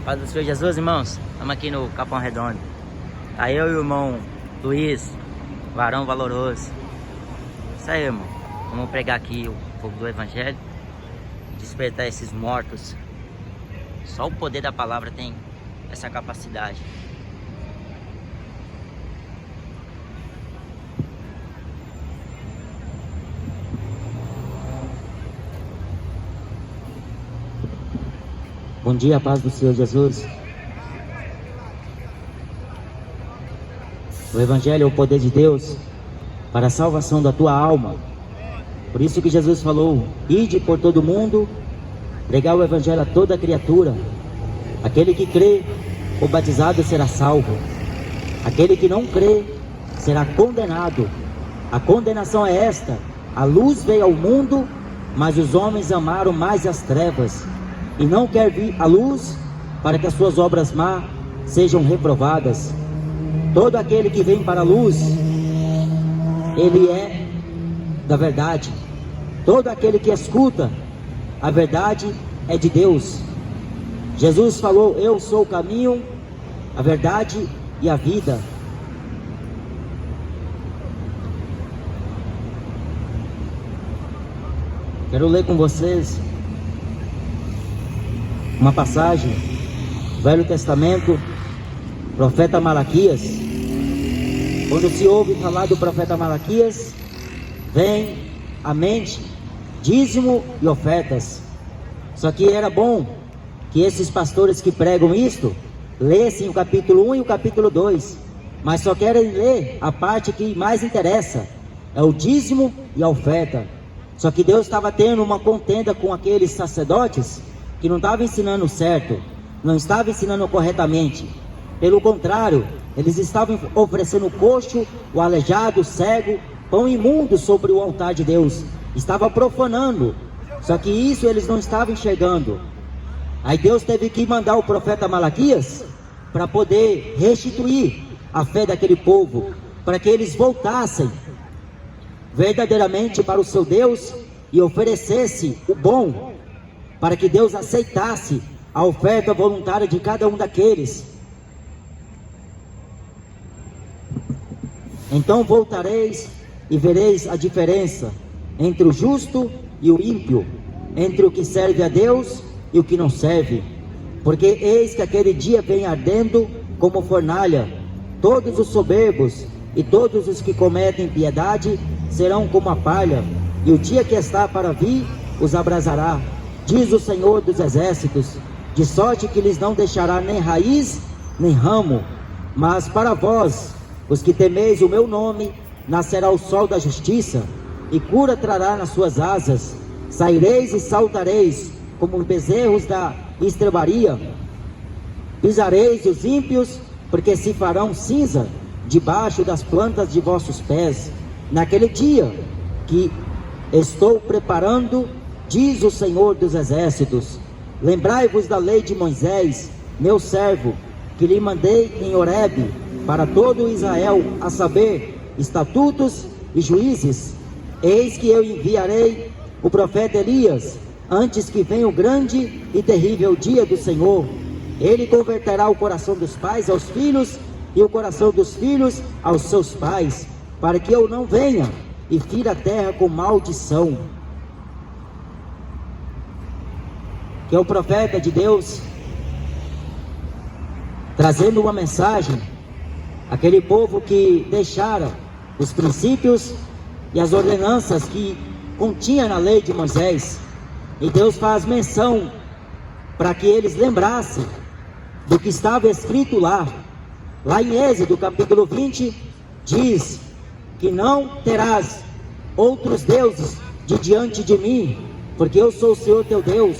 Paz do Senhor Jesus, irmãos. Estamos aqui no Capão Redondo. Aí eu e o irmão Luiz, varão valoroso. Isso aí, irmão. Vamos pregar aqui o fogo do Evangelho. Despertar esses mortos. Só o poder da palavra tem essa capacidade. Bom dia, paz do Senhor Jesus. O Evangelho é o poder de Deus para a salvação da tua alma. Por isso que Jesus falou: ide por todo mundo, pregar o Evangelho a toda criatura. Aquele que crê ou batizado será salvo. Aquele que não crê será condenado. A condenação é esta: a luz veio ao mundo, mas os homens amaram mais as trevas, e não quer vir a luz, para que as suas obras más sejam reprovadas. Todo aquele que vem para a luz, ele é da verdade. Todo aquele que escuta a verdade é de Deus. Jesus falou: eu sou o caminho, a verdade e a vida. Quero ler com vocês uma passagem, Velho Testamento, profeta Malaquias. Quando se ouve falar do profeta Malaquias, vem à mente dízimo e ofertas. Só que era bom que esses pastores que pregam isto lessem o capítulo 1 e o capítulo 2, mas só querem ler a parte que mais interessa, é o dízimo e a oferta. Só que Deus estava tendo uma contenda com aqueles sacerdotes que não estavam ensinando certo, não estavam ensinando corretamente. Pelo contrário, eles estavam oferecendo o coxo, o aleijado, o cego, pão imundo sobre o altar de Deus. Estava profanando. Só que isso eles não estavam enxergando. Aí Deus teve que mandar o profeta Malaquias para poder restituir a fé daquele povo, para que eles voltassem verdadeiramente para o seu Deus e oferecesse o bom, para que Deus aceitasse a oferta voluntária de cada um daqueles. Então voltareis e vereis a diferença entre o justo e o ímpio, entre o que serve a Deus e o que não serve. Porque eis que aquele dia vem ardendo como fornalha. Todos os soberbos e todos os que cometem piedade serão como a palha, e o dia que está para vir os abrasará, diz o Senhor dos Exércitos, de sorte que lhes não deixará nem raiz, nem ramo. Mas para vós, os que temeis o meu nome, nascerá o sol da justiça, e cura trará nas suas asas. Saireis e saltareis, como bezerros da estrebaria. Pisareis os ímpios, porque se farão cinza debaixo das plantas de vossos pés. Naquele dia que estou preparando, diz o Senhor dos Exércitos, lembrai-vos da lei de Moisés, meu servo, que lhe mandei em Horebe, para todo Israel, a saber, estatutos e juízes. Eis que eu enviarei o profeta Elias, antes que venha o grande e terrível dia do Senhor. Ele converterá o coração dos pais aos filhos, e o coração dos filhos aos seus pais, para que eu não venha e fira a terra com maldição. Que é o profeta de Deus trazendo uma mensagem àquele povo que deixara os princípios e as ordenanças que continha na lei de Moisés. E Deus faz menção para que eles lembrassem do que estava escrito lá. Lá em Êxodo capítulo 20 diz que não terás outros deuses de diante de mim, porque eu sou o Senhor teu Deus,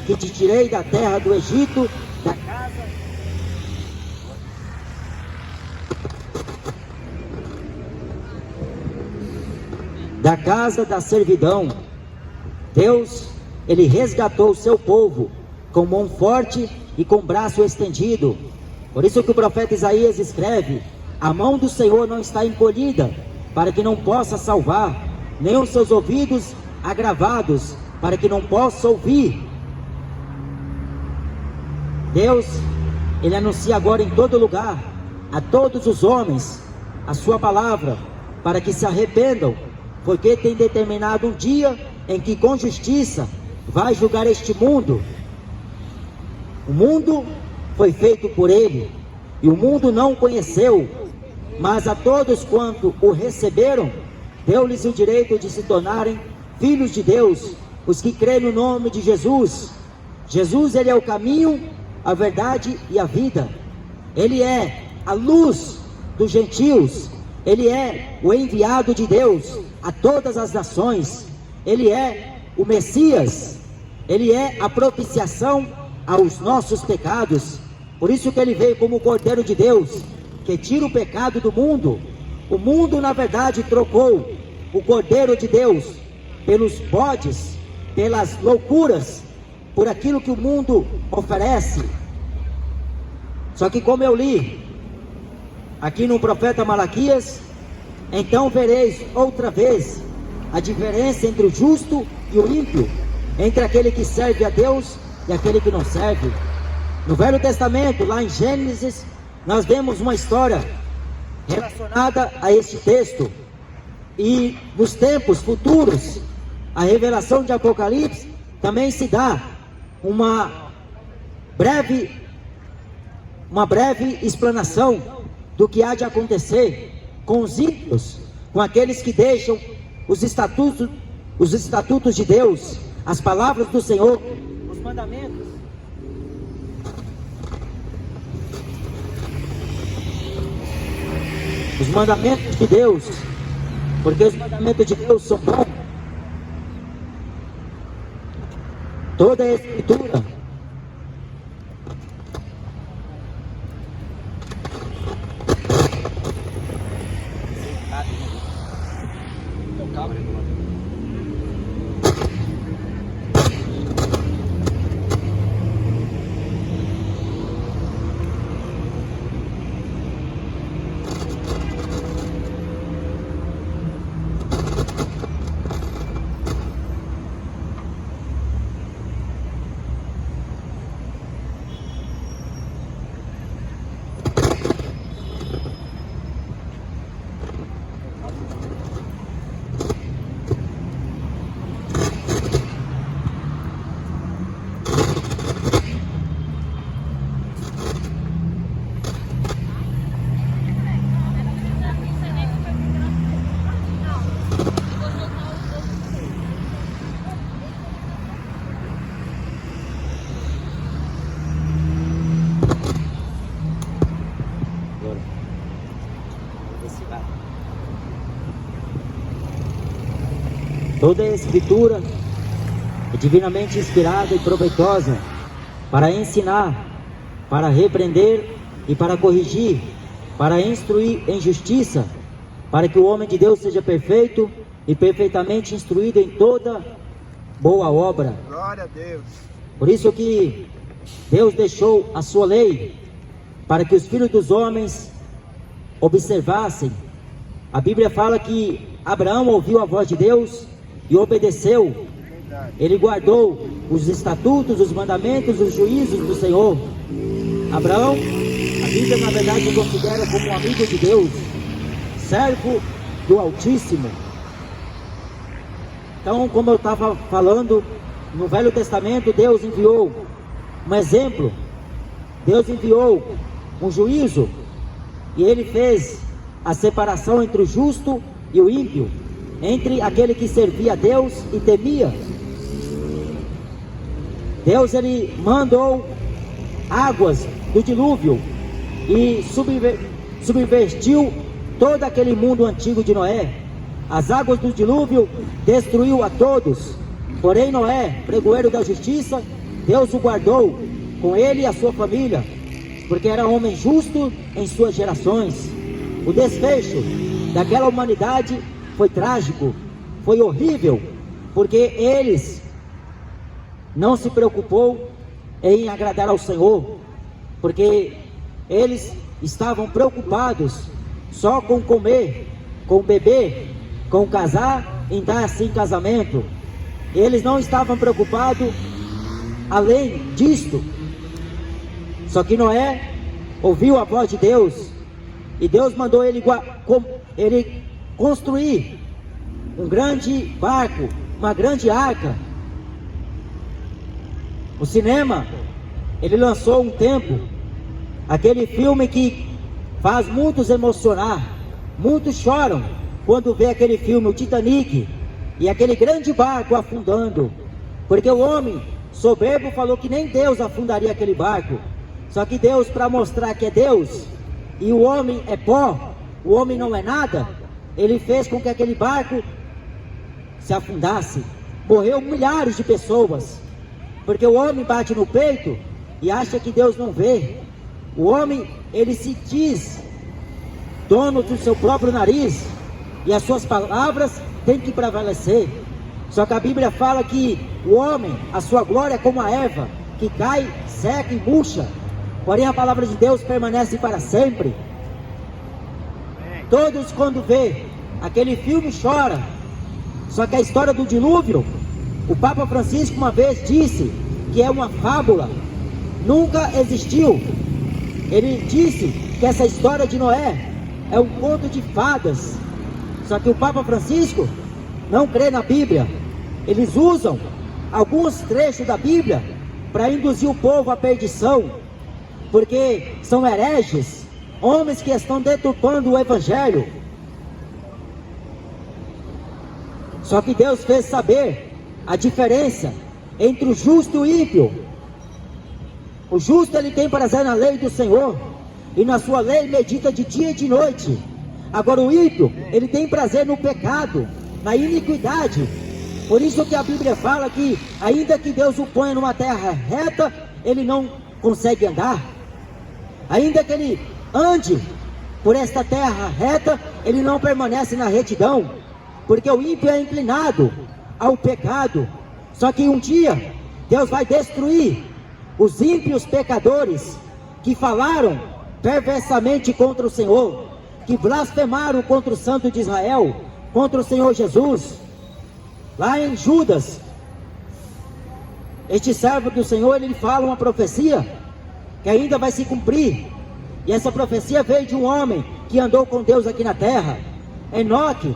que te tirei da terra do Egito, da casa da servidão. Deus, ele resgatou o seu povo com mão forte e com braço estendido. Por isso que o profeta Isaías escreve: a mão do Senhor não está encolhida, para que não possa salvar, nem os seus ouvidos agravados, para que não possa ouvir. Deus, Ele anuncia agora em todo lugar, a todos os homens, a sua palavra, para que se arrependam, porque tem determinado um dia em que com justiça vai julgar este mundo. O mundo foi feito por Ele, e o mundo não o conheceu, mas a todos quanto o receberam, deu-lhes o direito de se tornarem filhos de Deus, os que creem no nome de Jesus. Jesus, Ele é o caminho, a verdade e a vida. Ele é a luz dos gentios. Ele é o enviado de Deus a todas as nações. Ele é o Messias. Ele é a propiciação aos nossos pecados. Por isso que Ele veio como o Cordeiro de Deus, que tira o pecado do mundo. O mundo, na verdade, trocou o Cordeiro de Deus pelos bodes, pelas loucuras, por aquilo que o mundo oferece. Só que, como eu li aqui no profeta Malaquias, então vereis outra vez a diferença entre o justo e o ímpio, entre aquele que serve a Deus e aquele que não serve. No Velho Testamento, lá em Gênesis, nós vemos uma história relacionada a este texto. E nos tempos futuros, a revelação de Apocalipse também se dá uma breve explanação do que há de acontecer com os ímpios, com aqueles que deixam os estatutos de Deus, as palavras do Senhor, os mandamentos. Os mandamentos de Deus, porque os mandamentos de Deus são bons. Toda a Escritura toda a Escritura é divinamente inspirada e proveitosa para ensinar, para repreender e para corrigir, para instruir em justiça, para que o homem de Deus seja perfeito e perfeitamente instruído em toda boa obra. Glória a Deus. Por isso que Deus deixou a sua lei, para que os filhos dos homens observassem. A Bíblia fala que Abraão ouviu a voz de Deus e obedeceu. Ele guardou os estatutos, os mandamentos, os juízos do Senhor. Abraão, a Bíblia na verdade o considera como um amigo de Deus, servo do Altíssimo. Então, como eu estava falando, no Velho Testamento Deus enviou um exemplo, Deus enviou um juízo, e Ele fez a separação entre o justo e o ímpio, entre aquele que servia a Deus e temia. Deus, Ele mandou águas do dilúvio e subvertiu todo aquele mundo antigo de Noé. As águas do dilúvio destruiu a todos, porém Noé, pregoeiro da justiça, Deus o guardou, com ele e a sua família, porque era homem justo em suas gerações. O desfecho daquela humanidade foi trágico, foi horrível, porque eles não se preocupou em agradar ao Senhor, porque eles estavam preocupados só com comer, com beber, com casar, em dar-se em casamento. Eles não estavam preocupados além disto. Só que Noé ouviu a voz de Deus, e Deus mandou ele construir um grande barco, uma grande arca. O cinema, ele lançou um tempo aquele filme que faz muitos emocionar, muitos choram quando vê aquele filme, o Titanic, e aquele grande barco afundando, porque o homem soberbo falou que nem Deus afundaria aquele barco. Só que Deus, para mostrar que é Deus, e o homem é pó, o homem não é nada, ele fez com que aquele barco se afundasse. Morreu milhares de pessoas, porque o homem bate no peito e acha que Deus não vê. O homem, ele se diz dono do seu próprio nariz, e as suas palavras têm que prevalecer. Só que a Bíblia fala que o homem, a sua glória é como a erva, que cai, seca e murcha, porém a palavra de Deus permanece para sempre. Todos quando vê aquele filme choram. Só que a história do dilúvio, o Papa Francisco uma vez disse que é uma fábula, nunca existiu. Ele disse que essa história de Noé é um conto de fadas. Só que o Papa Francisco não crê na Bíblia. Eles usam alguns trechos da Bíblia para induzir o povo à perdição, porque são hereges, homens que estão deturpando o Evangelho. Só que Deus fez saber a diferença entre o justo e o ímpio. O justo, ele tem prazer na lei do Senhor, e na sua lei medita de dia e de noite. Agora o ímpio, ele tem prazer no pecado, na iniquidade. Por isso que a Bíblia fala que ainda que Deus o ponha numa terra reta, ele não consegue andar. Ainda que ele ande por esta terra reta, ele não permanece na retidão, porque o ímpio é inclinado ao pecado. Só que um dia Deus vai destruir os ímpios pecadores que falaram perversamente contra o Senhor, que blasfemaram contra o Santo de Israel, contra o Senhor Jesus. Lá em Judas, este servo do Senhor, ele fala uma profecia que ainda vai se cumprir. E essa profecia veio de um homem que andou com Deus aqui na terra, Enoque.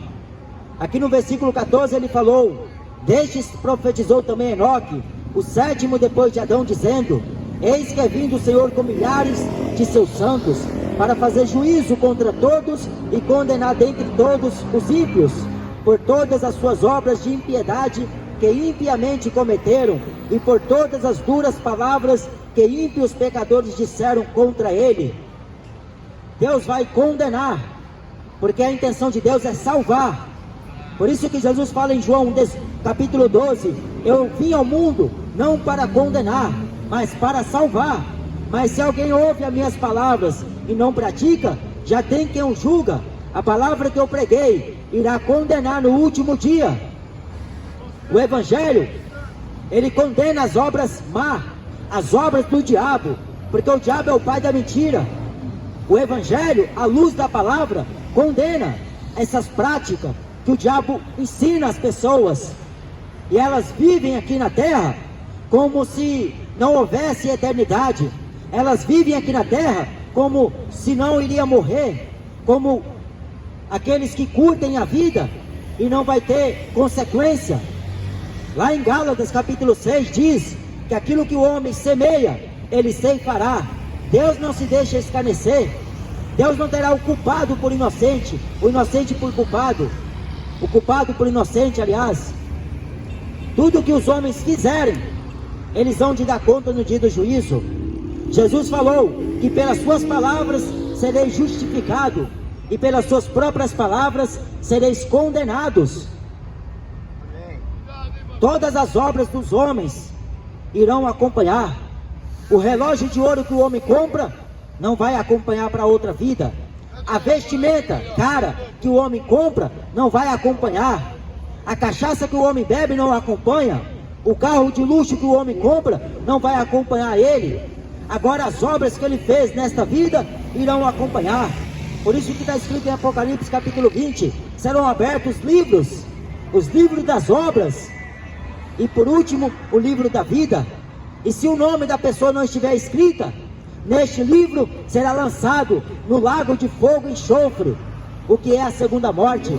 Aqui no versículo 14 ele falou: destes profetizou também Enoque, o sétimo depois de Adão, dizendo: eis que é vindo o Senhor com milhares de seus santos, para fazer juízo contra todos e condenar dentre todos os ímpios, por todas as suas obras de impiedade que impiamente cometeram, e por todas as duras palavras que ímpios pecadores disseram contra ele. Deus vai condenar, porque a intenção de Deus é salvar. Por isso que Jesus fala em João capítulo 12: eu vim ao mundo não para condenar, mas para salvar. Mas se alguém ouve as minhas palavras e não pratica, já tem quem o julga. A palavra que eu preguei irá condenar no último dia. O Evangelho, ele condena as obras má, as obras do diabo, porque o diabo é o pai da mentira. O Evangelho, à luz da palavra, condena essas práticas que o diabo ensina às pessoas, e elas vivem aqui na terra como se não houvesse eternidade. Elas vivem aqui na terra como se não iria morrer, como aqueles que curtem a vida e não vai ter consequência. Lá em Gálatas capítulo 6 diz que aquilo que o homem semeia, ele ceifará. Deus não se deixa escarnecer. Deus não terá o culpado por inocente, o inocente por culpado, o culpado por inocente, aliás. Tudo que os homens fizerem, eles vão de dar conta no dia do juízo. Jesus falou que pelas suas palavras sereis justificados, e pelas suas próprias palavras sereis condenados. Todas as obras dos homens irão acompanhar. O relógio de ouro que o homem compra não vai acompanhar para outra vida. A vestimenta cara que o homem compra não vai acompanhar. A cachaça que o homem bebe não acompanha. O carro de luxo que o homem compra não vai acompanhar ele. Agora as obras que ele fez nesta vida irão acompanhar. Por isso que está escrito em Apocalipse capítulo 20, serão abertos os livros das obras, e por último o livro da vida. E se o nome da pessoa não estiver escrita, Neste livro será lançado no lago de fogo e enxofre, o que é a segunda morte.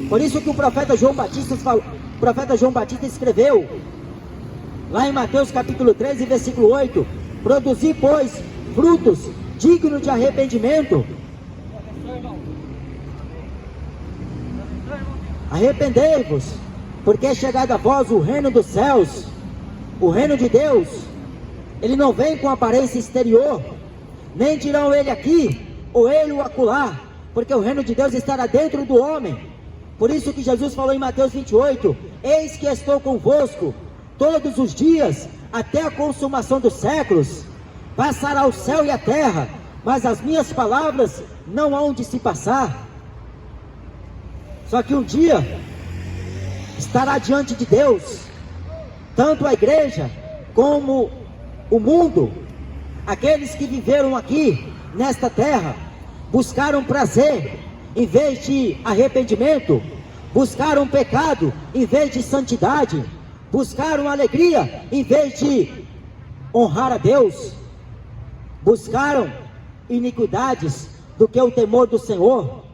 Por isso que o profeta João Batista escreveu, lá em Mateus capítulo 13, versículo 8, produzi, pois, frutos dignos de arrependimento. Arrependei-vos, porque é chegado a vós o reino dos céus. O reino de Deus, ele não vem com aparência exterior, nem dirão ele aqui, ou ele o acolá, porque o reino de Deus estará dentro do homem. Por isso que Jesus falou em Mateus 28, eis que estou convosco todos os dias, até a consumação dos séculos. Passará o céu e a terra, mas as minhas palavras não hão de se passar. Só que um dia estará diante de Deus, tanto a igreja como o mundo. Aqueles que viveram aqui nesta terra buscaram prazer em vez de arrependimento, buscaram pecado em vez de santidade, buscaram alegria em vez de honrar a Deus, buscaram iniquidades do que o temor do Senhor.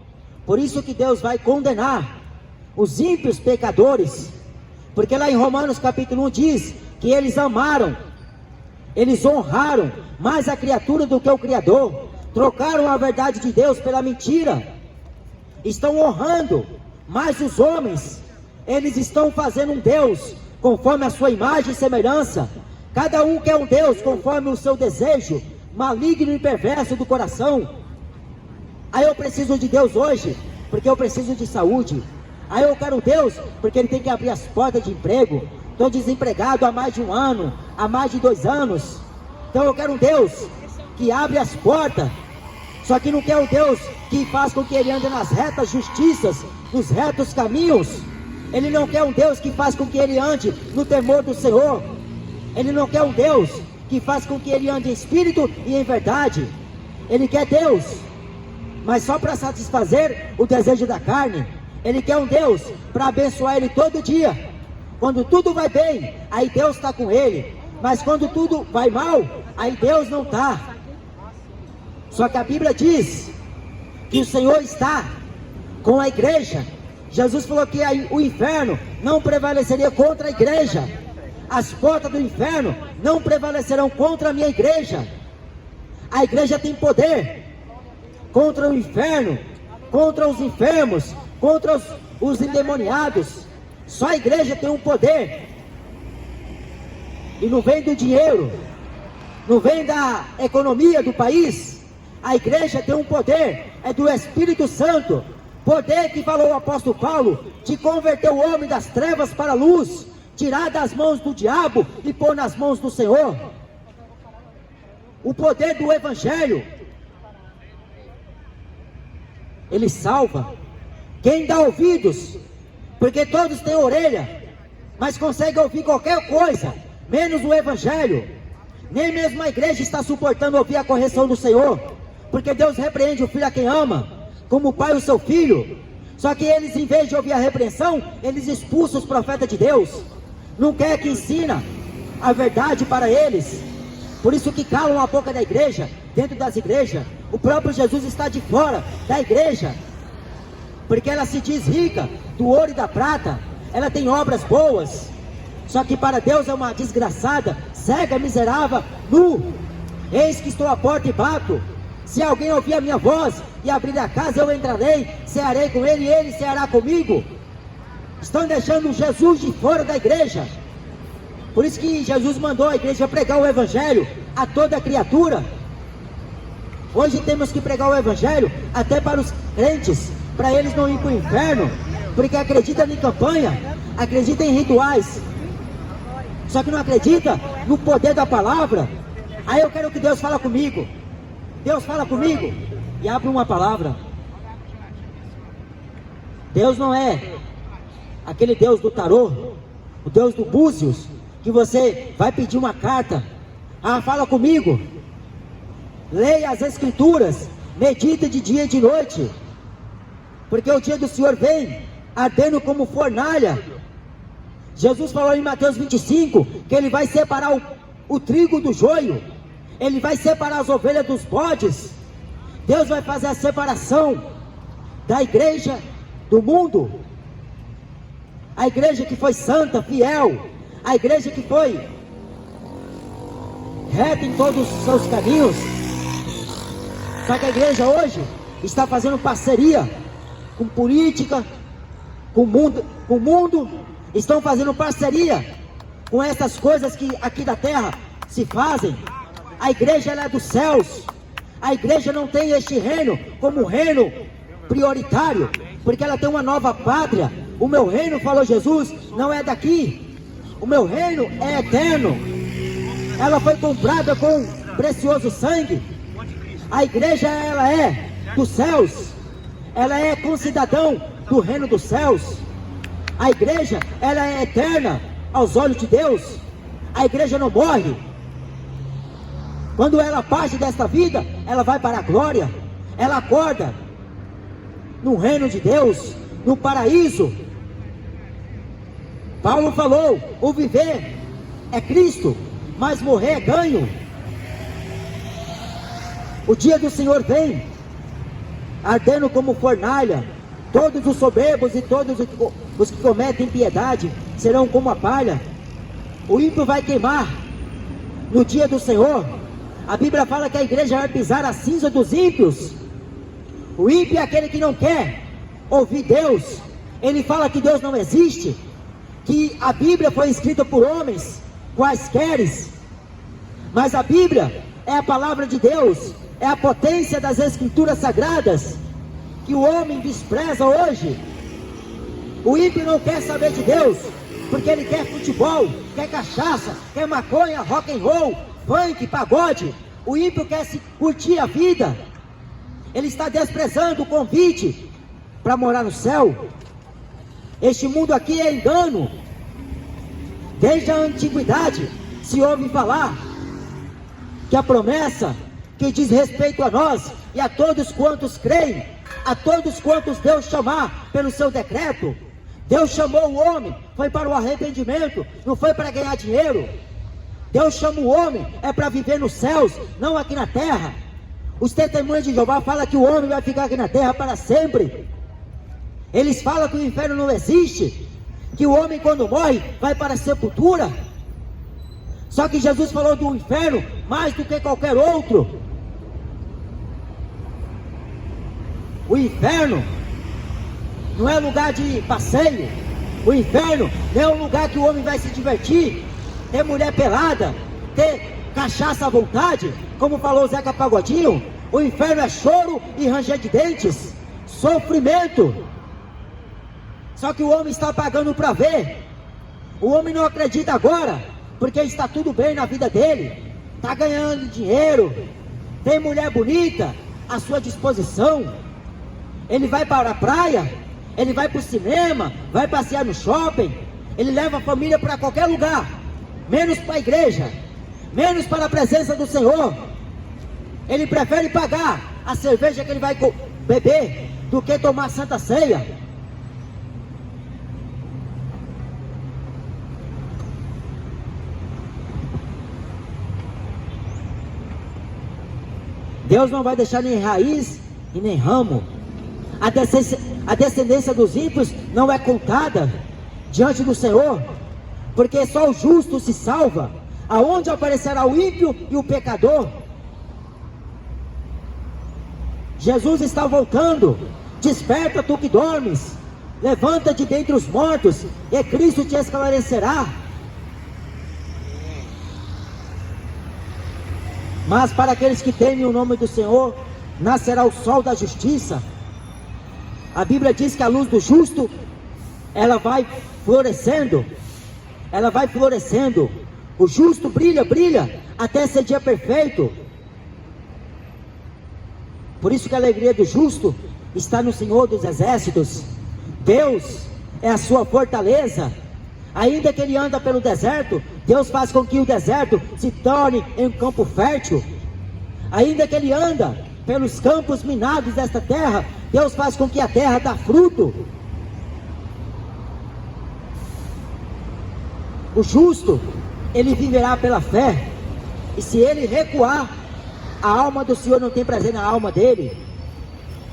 Por isso que Deus vai condenar os ímpios pecadores, porque lá em Romanos capítulo 1 diz que eles amaram, eles honraram mais a criatura do que o Criador, trocaram a verdade de Deus pela mentira, estão honrando mais os homens, eles estão fazendo um Deus conforme a sua imagem e semelhança. Cada um quer um Deus conforme o seu desejo maligno e perverso do coração. Aí eu preciso de Deus hoje, porque eu preciso de saúde. Aí eu quero Deus, porque Ele tem que abrir as portas de emprego. Estou desempregado há mais de 1 ano, há mais de 2 anos. Então eu quero um Deus que abre as portas. Só que não quer um Deus que faz com que ele ande nas retas justiças, nos retos caminhos. Ele não quer um Deus que faz com que ele ande no temor do Senhor. Ele não quer um Deus que faz com que ele ande em espírito e em verdade. Ele quer Deus, mas só para satisfazer o desejo da carne. Ele quer um Deus para abençoar ele todo dia. Quando tudo vai bem, aí Deus está com ele. Mas quando tudo vai mal, aí Deus não está. Só que a Bíblia diz que o Senhor está com a igreja. Jesus falou que o inferno não prevaleceria contra a igreja. As portas do inferno não prevalecerão contra a minha igreja. A igreja tem poder contra o inferno, contra os enfermos, contra os endemoniados. Só a igreja tem um poder. E não vem do dinheiro, não vem da economia do país. A igreja tem um poder, é do Espírito Santo. Poder que falou o apóstolo Paulo, de converter o homem das trevas para a luz, tirar das mãos do diabo e pôr nas mãos do Senhor. O poder do Evangelho, ele salva. Quem dá ouvidos, porque todos têm orelha, mas consegue ouvir qualquer coisa, menos o Evangelho. Nem mesmo a igreja está suportando ouvir a correção do Senhor, porque Deus repreende o filho a quem ama, como o pai o seu filho. Só que eles, em vez de ouvir a repreensão, eles expulsam os profetas de Deus. Não quer que ensina a verdade para eles. Por isso que calam a boca da igreja, dentro das igrejas. O próprio Jesus está de fora da igreja, porque ela se diz rica do ouro e da prata, ela tem obras boas, só que para Deus é uma desgraçada, cega, miserável, nu. Eis que estou à porta e bato. Se alguém ouvir a minha voz e abrir a casa, eu entrarei, cearei com ele e ele ceará comigo. Estão deixando Jesus de fora da igreja. Por isso que Jesus mandou a igreja pregar o Evangelho a toda criatura. Hoje temos que pregar o Evangelho até para os crentes, para eles não irem para o inferno, porque acreditam em campanha, acreditam em rituais, só que não acredita no poder da palavra. Aí eu quero que Deus fale comigo. Deus fala comigo e abre uma palavra. Deus não é aquele Deus do tarô, o Deus do búzios, que você vai pedir uma carta. Ah, fala comigo. Leia as Escrituras, medita de dia e de noite, porque o dia do Senhor vem ardendo como fornalha. Jesus falou em Mateus 25 que Ele vai separar o trigo do joio. Ele vai separar as ovelhas dos bodes. Deus vai fazer a separação da igreja do mundo. A igreja que foi santa, fiel, a igreja que foi reta em todos os seus caminhos. Só que a igreja hoje está fazendo parceria com política, com o mundo, estão fazendo parceria com essas coisas que aqui da terra se fazem. A igreja, ela é dos céus. A igreja não tem este reino como reino prioritário, porque ela tem uma nova pátria. O meu reino, falou Jesus, não é daqui. O meu reino é eterno. Ela foi comprada com precioso sangue. A igreja, ela é dos céus. Ela é concidadão do reino dos céus. A igreja, ela é eterna aos olhos de Deus. A igreja não morre. Quando ela parte desta vida, ela vai para a glória. Ela acorda no reino de Deus, no paraíso. Paulo falou: o viver é Cristo, mas morrer é ganho. O dia do Senhor vem, ardendo como fornalha. Todos os soberbos e todos os que cometem impiedade serão como a palha. O ímpio vai queimar no dia do Senhor. A Bíblia fala que a igreja vai pisar a cinza dos ímpios. O ímpio é aquele que não quer ouvir Deus. Ele fala que Deus não existe, que a Bíblia foi escrita por homens quaisqueres. Mas a Bíblia é a palavra de Deus, é a potência das Escrituras Sagradas, que o homem despreza hoje. O ímpio não quer saber de Deus, porque ele quer futebol, quer cachaça, quer maconha, rock and roll, funk, pagode. O ímpio quer se curtir a vida. Ele está desprezando o convite para morar no céu. Este mundo aqui é engano. Desde a antiguidade se ouve falar que a promessa que diz respeito a nós e a todos quantos creem, a todos quantos Deus chamar pelo seu decreto. Deus chamou o homem, foi para o arrependimento, não foi para ganhar dinheiro. Deus chama o homem, é para viver nos céus, não aqui na terra. Os testemunhos de Jeová falam que o homem vai ficar aqui na terra para sempre. Eles falam que o inferno não existe, que o homem quando morre vai para a sepultura. Só que Jesus falou do inferno mais do que qualquer outro. O inferno não é lugar de passeio. O inferno não é um lugar que o homem vai se divertir, ter mulher pelada, ter cachaça à vontade, como falou Zeca Pagodinho. O inferno é choro e ranger de dentes, sofrimento. Só que o homem está pagando para ver. O homem não acredita agora, porque está tudo bem na vida dele, está ganhando dinheiro, tem mulher bonita à sua disposição. Ele vai para a praia, ele vai para o cinema, vai passear no shopping, ele leva a família para qualquer lugar, menos para a igreja, menos para a presença do Senhor. Ele prefere pagar a cerveja que ele vai beber do que tomar santa ceia. Deus não vai deixar nem raiz e nem ramo. A descendência dos ímpios não é contada diante do Senhor, porque só o justo se salva. Aonde aparecerá o ímpio e o pecador? Jesus está voltando. Desperta, tu que dormes, levanta de dentre os mortos, e Cristo te esclarecerá. Mas para aqueles que temem o nome do Senhor, nascerá o sol da justiça. A Bíblia diz que a luz do justo, ela vai florescendo. Ela vai florescendo. O justo brilha, brilha, até ser dia perfeito. Por isso que a alegria do justo está no Senhor dos exércitos. Deus é a sua fortaleza. Ainda que ele anda pelo deserto, Deus faz com que o deserto se torne em um campo fértil. Ainda que ele anda pelos campos minados desta terra, Deus faz com que a terra dê fruto. O justo, ele viverá pela fé. E se ele recuar, a alma do Senhor não tem prazer na alma dele.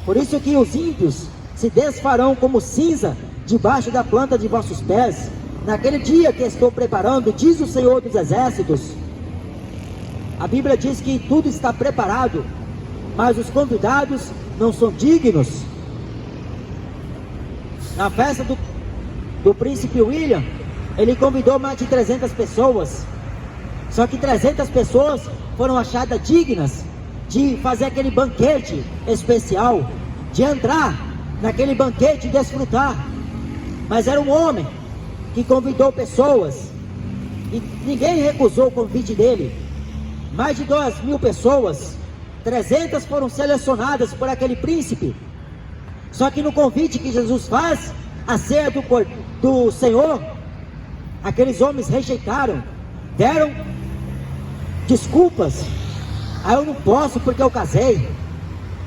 Por isso que os ímpios se desfarão como cinza debaixo da planta de vossos pés, naquele dia que estou preparando, diz o Senhor dos Exércitos. A Bíblia diz que tudo está preparado, mas os convidados não são dignos. Na festa do príncipe William, ele convidou mais de 300 pessoas, só que 300 pessoas foram achadas dignas de fazer aquele banquete especial, de entrar naquele banquete e desfrutar. Mas era um homem que convidou pessoas, e ninguém recusou o convite dele. Mais de 2.000 pessoas, 300 foram selecionadas por aquele príncipe. Só que no convite que Jesus faz, a ceia do Senhor, aqueles homens rejeitaram, deram desculpas. Aí eu não posso porque eu casei,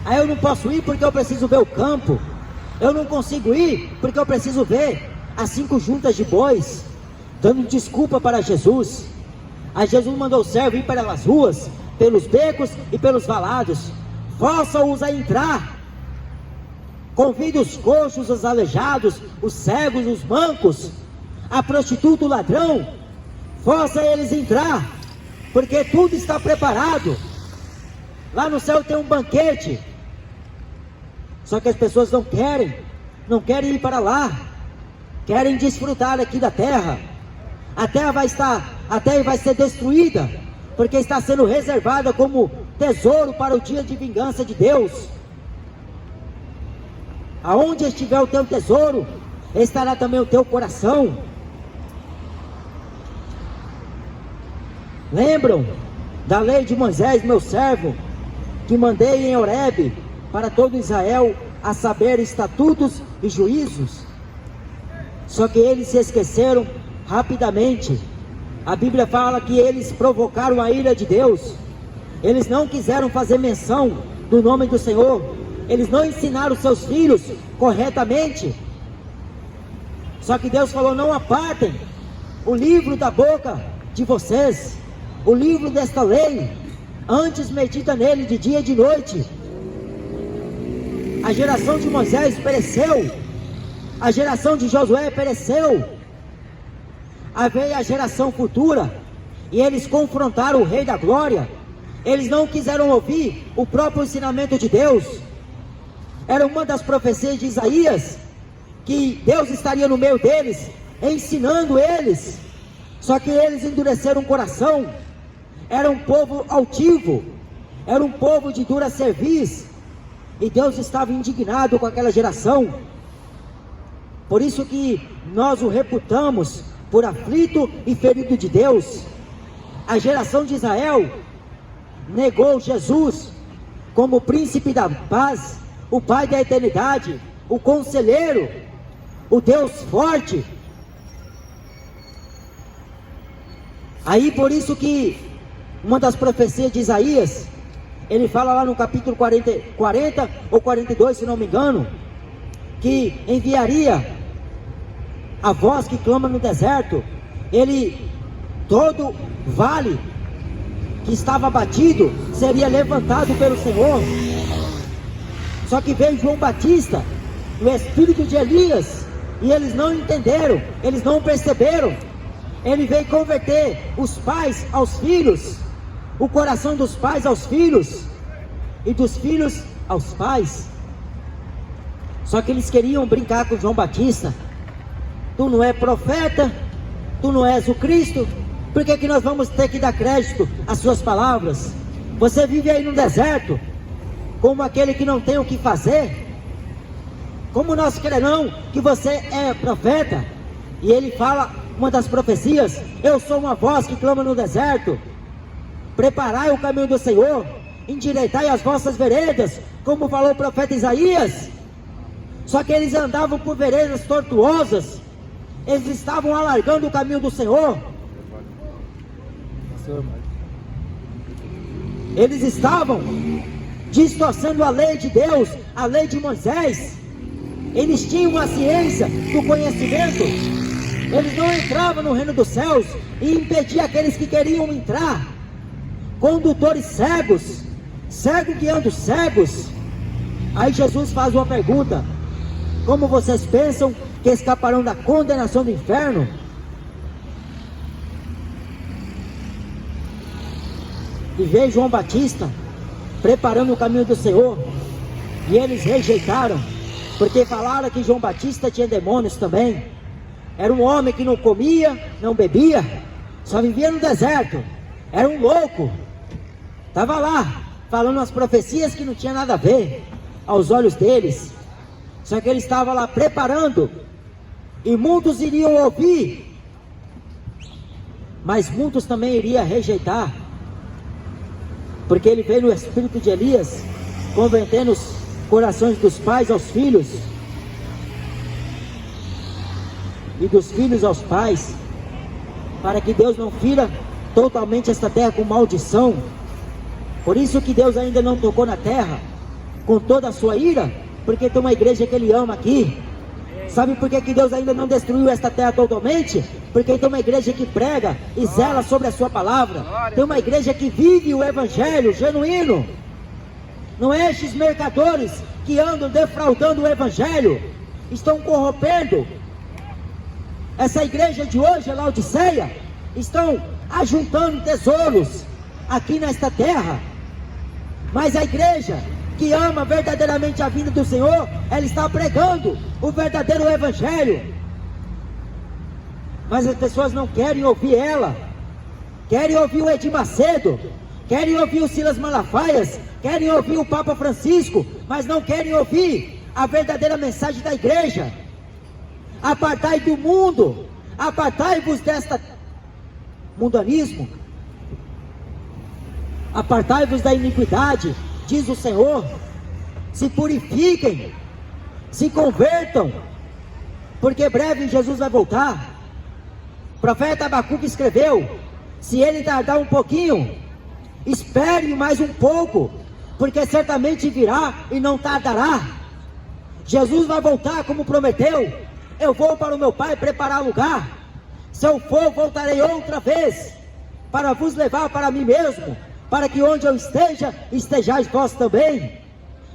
aí eu não posso ir porque eu preciso ver o campo, eu não consigo ir porque eu preciso ver as 5 juntas de bois, dando desculpa para Jesus. Aí Jesus mandou o servo ir pelas ruas, pelos becos e pelos valados, força-os a entrar, convida os coxos, os aleijados, os cegos, os mancos, a prostituta, o ladrão, força eles a entrar, porque tudo está preparado. Lá no céu tem um banquete, só que as pessoas não querem ir para lá, querem desfrutar aqui da terra. A terra vai ser destruída, porque está sendo reservada como tesouro para o dia de vingança de Deus. Aonde estiver o teu tesouro, estará também o teu coração. Lembram da lei de Moisés, meu servo, que mandei em Horebe para todo Israel, a saber, estatutos e juízos? Só que eles se esqueceram rapidamente. A Bíblia fala que eles provocaram a ira de Deus. Eles não quiseram fazer menção do nome do Senhor. Eles não ensinaram seus filhos corretamente. Só que Deus falou: não apartem o livro da boca de vocês, o livro desta lei, antes medita nele de dia e de noite. A geração de Moisés pereceu, a geração de Josué pereceu. Veio a geração futura, e eles confrontaram o Rei da Glória. Eles não quiseram ouvir o próprio ensinamento de Deus. Era uma das profecias de Isaías, que Deus estaria no meio deles, ensinando eles. Só que eles endureceram o coração. Era um povo altivo, era um povo de dura cerviz, e Deus estava indignado com aquela geração. Por isso que nós o reputamos por aflito e ferido de Deus. A geração de Israel negou Jesus como o príncipe da paz, o Pai da eternidade, o conselheiro, o Deus forte. Aí por isso que uma das profecias de Isaías, ele fala lá no capítulo 40 ou 42, se não me engano, que enviaria a voz que clama no deserto. Todo vale que estava abatido seria levantado pelo Senhor. Só que veio João Batista, o espírito de Elias, e eles não entenderam, eles não perceberam. Ele veio converter os pais aos filhos, o coração dos pais aos filhos, e dos filhos aos pais. Só que eles queriam brincar com João Batista. Tu não é profeta, tu não és o Cristo, por que nós vamos ter que dar crédito às suas palavras? Você vive aí no deserto, como aquele que não tem o que fazer. Como nós crerão que você é profeta? E ele fala, uma das profecias: eu sou uma voz que clama no deserto, preparai o caminho do Senhor, endireitai as vossas veredas, como falou o profeta Isaías. Só que eles andavam por veredas tortuosas, eles estavam alargando o caminho do Senhor, eles estavam distorcendo a lei de Deus, a lei de Moisés. Eles tinham a ciência do conhecimento, eles não entravam no reino dos céus e impediam aqueles que queriam entrar. condutores cegos, cego guiando cegos. Aí Jesus faz uma pergunta: como vocês pensam que escaparão da condenação do inferno? E veio João Batista preparando o caminho do Senhor, e eles rejeitaram, porque falaram que João Batista tinha demônios também. Era um homem que não comia, não bebia, só vivia no deserto. Era um louco, estava lá falando umas profecias que não tinha nada a ver aos olhos deles. Só que ele estava lá preparando, e muitos iriam ouvir, mas muitos também iriam rejeitar, porque ele veio no espírito de Elias, convertendo os corações dos pais aos filhos, e dos filhos aos pais, para que Deus não fira totalmente esta terra com maldição. Por isso que Deus ainda não tocou na terra com toda a sua ira, porque tem uma igreja que Ele ama aqui. Sabe por que Deus ainda não destruiu esta terra totalmente? Porque tem uma igreja que prega e zela sobre a sua palavra. Tem uma igreja que vive o evangelho genuíno. Não é estes mercadores que andam defraudando o evangelho, estão corrompendo. Essa igreja de hoje, a Laodiceia, estão ajuntando tesouros aqui nesta terra. Mas a igreja que ama verdadeiramente a vinda do Senhor, ela está pregando o verdadeiro evangelho. Mas as pessoas não querem ouvir ela, querem ouvir o Edir Macedo, querem ouvir o Silas Malafaias, querem ouvir o Papa Francisco, mas não querem ouvir a verdadeira mensagem da igreja. Apartai do mundo, apartai-vos desta mundanismo, apartai-vos da iniquidade, diz o Senhor. Se purifiquem, se convertam, porque breve Jesus vai voltar. O profeta Abacuque escreveu: se ele tardar um pouquinho, espere mais um pouco, porque certamente virá e não tardará. Jesus vai voltar como prometeu: eu vou para o meu Pai preparar lugar. Se eu for, voltarei outra vez, para vos levar para mim mesmo, para que onde eu esteja, estejais vós também.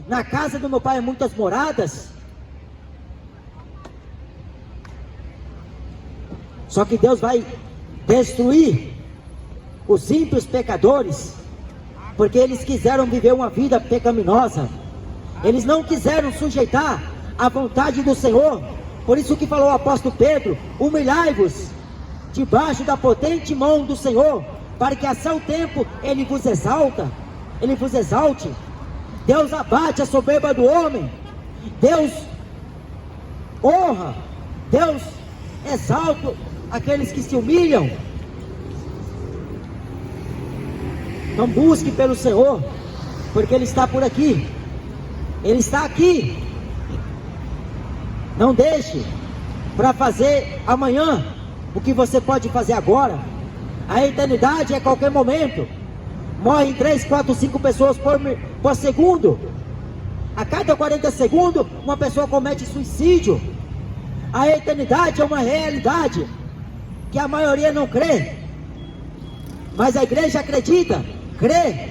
Na casa do meu Pai há muitas moradas. Só que Deus vai destruir os ímpios pecadores, porque eles quiseram viver uma vida pecaminosa. Eles não quiseram sujeitar a vontade do Senhor. Por isso que falou o apóstolo Pedro: humilhai-vos debaixo da potente mão do Senhor, para que a seu tempo Ele vos exalta, Ele vos exalte. Deus abate a soberba do homem, Deus honra, Deus exalta aqueles que se humilham. Então busque pelo Senhor, porque Ele está por aqui, Ele está aqui. Não deixe para fazer amanhã o que você pode fazer agora. A eternidade é a qualquer momento. Morrem 3, 4, 5 pessoas por segundo. A cada 40 segundos uma pessoa comete suicídio. A eternidade é uma realidade que a maioria não crê, mas a igreja acredita, crê,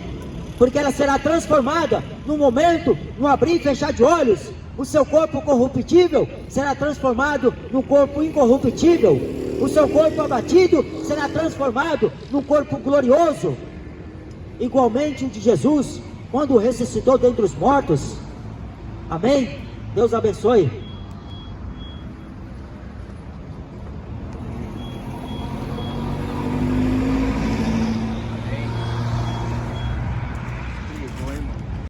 porque ela será transformada no momento, no abrir e fechar de olhos. O seu corpo corruptível será transformado num corpo incorruptível. O seu corpo abatido será transformado num corpo glorioso, igualmente o de Jesus, quando ressuscitou dentre os mortos. Amém? Deus abençoe.